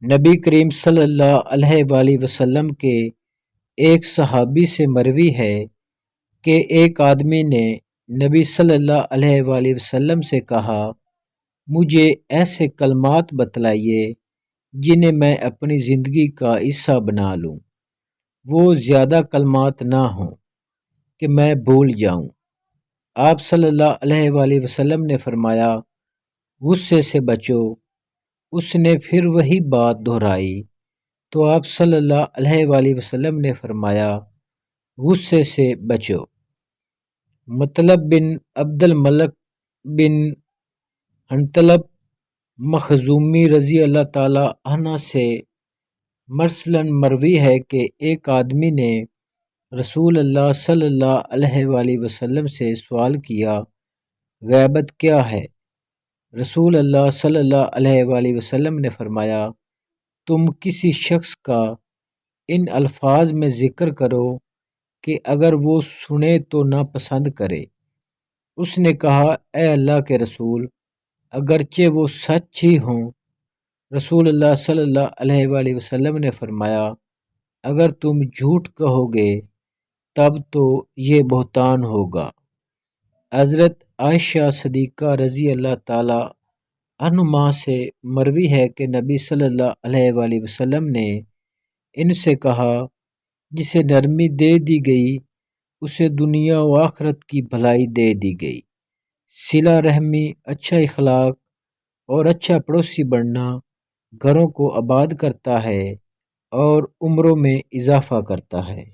نبی کریم صلی اللہ علیہ وآلہ وسلم کے ایک صحابی سے مروی ہے کہ ایک آدمی نے نبی صلی اللہ علیہ وآلہ وسلم سے کہا، مجھے ایسے کلمات بتلائیے جنہیں میں اپنی زندگی کا حصہ بنا لوں، وہ زیادہ کلمات نہ ہوں کہ میں بھول جاؤں۔ آپ صلی اللہ علیہ وآلہ وسلم نے فرمایا، غصے سے بچو۔ اس نے پھر وہی بات دہرائی تو آپ صلی اللہ علیہ وآلہ وسلم نے فرمایا، غصے سے بچو۔ مطلب بن عبد الملک بن حنطلب مخزومی رضی اللہ تعالی عنہ سے مرسلاً مروی ہے کہ ایک آدمی نے رسول اللہ صلی اللہ علیہ وآلہ وسلم سے سوال کیا، غیبت کیا ہے؟ رسول اللہ صلی اللہ علیہ وآلہ وسلم نے فرمایا، تم کسی شخص کا ان الفاظ میں ذکر کرو کہ اگر وہ سنے تو ناپسند کرے۔ اس نے کہا، اے اللہ کے رسول، اگرچہ وہ سچ ہی ہوں۔ رسول اللہ صلی اللہ علیہ وآلہ وسلم نے فرمایا، اگر تم جھوٹ کہو گے تب تو یہ بہتان ہوگا۔ حضرت عائشہ صدیقہ رضی اللہ تعالی عنہما سے مروی ہے کہ نبی صلی اللہ علیہ وآلہ وسلم نے ان سے کہا، جسے نرمی دے دی گئی اسے دنیا و آخرت کی بھلائی دے دی گئی۔ صلہ رحمی، اچھا اخلاق اور اچھا پڑوسی بننا گھروں کو آباد کرتا ہے اور عمروں میں اضافہ کرتا ہے۔